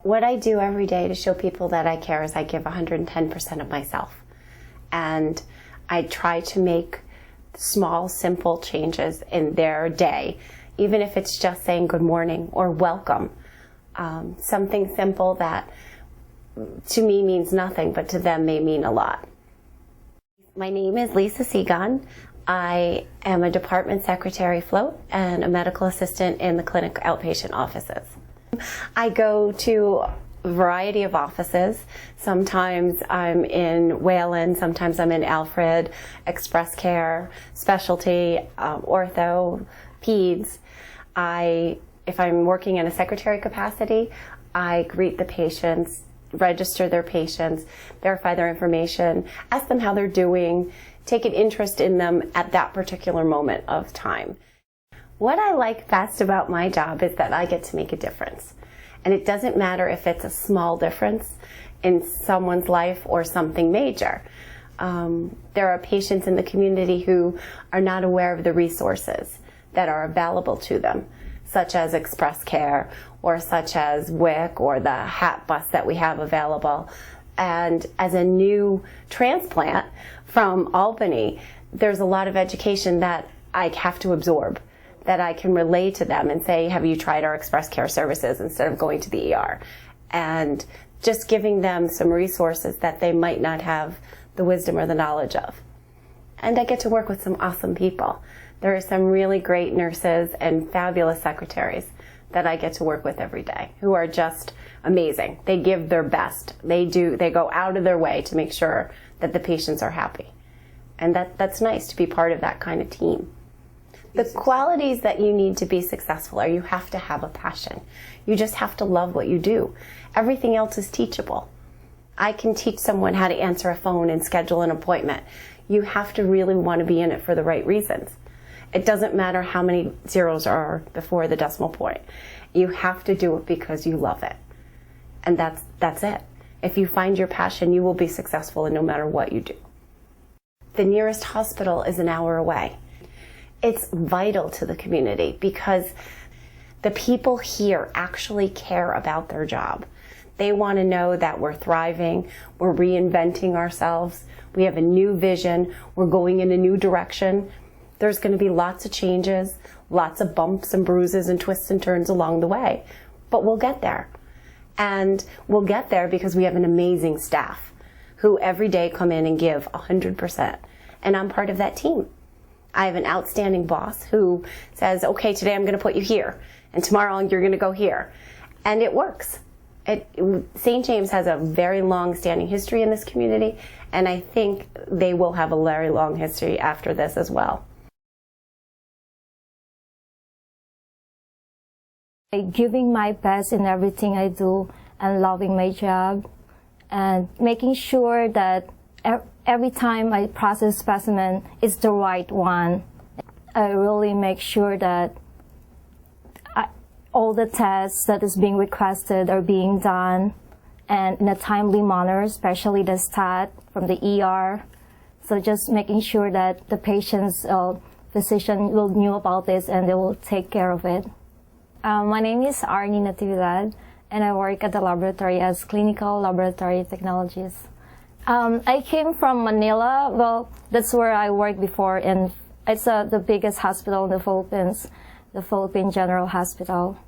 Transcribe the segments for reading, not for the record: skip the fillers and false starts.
What I do every day to show people that I care is I give 110% of myself. And I try to make small, simple changes in their day, even if it's just saying good morning or welcome. Something simple that to me means nothing, but to them may mean a lot. My name is Lisa Segon. I am a department secretary float and a medical assistant in the clinic outpatient offices. I go to a variety of offices. Sometimes I'm in Wayland, sometimes I'm in Alfred, Express Care, Specialty, Ortho, Peds. If I'm working in a secretary capacity, I greet the patients, register their patients, verify their information, ask them how they're doing, take an interest in them at that particular moment of time. What I like best about my job is that I get to make a difference. And it doesn't matter if it's a small difference in someone's life or something major. There are patients in the community who are not aware of the resources that are available to them, such as Express Care or such as WIC or the HAT bus that we have available. And as a new transplant from Albany, there's a lot of education that I have to absorb, that I can relay to them and say, have you tried our Express Care services instead of going to the ER? And just giving them some resources that they might not have the wisdom or the knowledge of. And I get to work with some awesome people. There are some really great nurses and fabulous secretaries that I get to work with every day who are just amazing. They give their best. They go out of their way to make sure that the patients are happy. And that's nice to be part of that kind of team. The qualities that you need to be successful are you have to have a passion. You just have to love what you do. Everything else is teachable. I can teach someone how to answer a phone and schedule an appointment. You have to really want to be in it for the right reasons. It doesn't matter how many zeros are before the decimal point. You have to do it because you love it. And that's it. If you find your passion, you will be successful in no matter what you do. The nearest hospital is an hour away. It's vital to the community because the people here actually care about their job. They want to know that we're thriving, we're reinventing ourselves, we have a new vision, we're going in a new direction. There's going to be lots of changes, lots of bumps and bruises and twists and turns along the way, but we'll get there. And we'll get there because we have an amazing staff who every day come in and give 100%. And I'm part of that team. I have an outstanding boss who says, okay, today I'm going to put you here, and tomorrow you're going to go here. And it works. St. James has a very long-standing history in this community, and I think they will have a very long history after this as well. Giving my best in everything I do and loving my job and making sure that every time I process specimen, it's the right one. I really make sure that all the tests that is being requested are being done and in a timely manner, especially the stat from the ER. So just making sure that the patient's physician will know about this and they will take care of it. My name is Arnie Natividad, and I work at the laboratory as clinical laboratory technologist. I came from Manila. Well, that's where I worked before, and it's the biggest hospital in the Philippines, the Philippine General Hospital.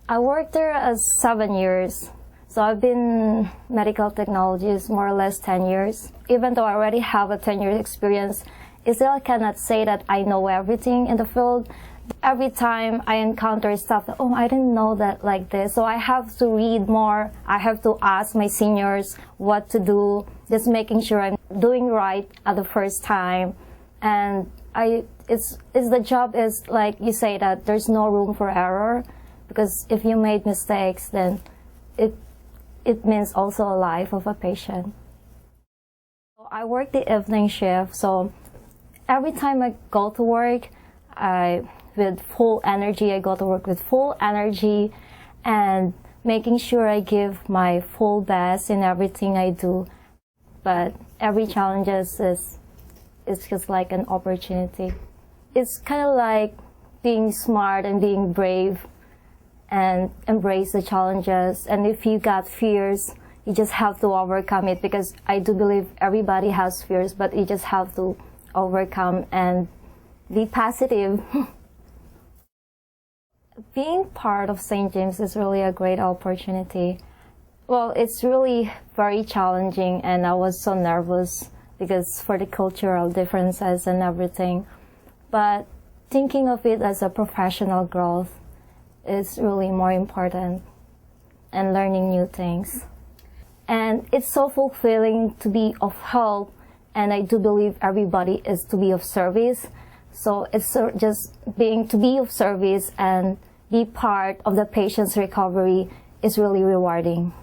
I worked there as 7 years, so I've been medical technologist more or less 10 years. Even though I already have a 10-year experience, I still cannot say that I know everything in the field. Every time I encounter stuff, oh, I didn't know that like this. So I have to read more. I have to ask my seniors what to do, just making sure I'm doing right at the first time. And the job is like you say that there's no room for error, because if you made mistakes, then it means also a life of a patient. I work the evening shift, so every time I go to work, with full energy. I go to work with full energy and making sure I give my full best in everything I do. But every challenge is just like an opportunity. It's kind of like being smart and being brave and embrace the challenges. And if you got fears, you just have to overcome it, because I do believe everybody has fears, but you just have to overcome and be positive. Being part of St. James is really a great opportunity. Well, it's really very challenging, and I was so nervous because for the cultural differences and everything. But thinking of it as a professional growth is really more important, and learning new things. And it's so fulfilling to be of help, and I do believe everybody is to be of service. So it's just being to be of service and be part of the patient's recovery is really rewarding.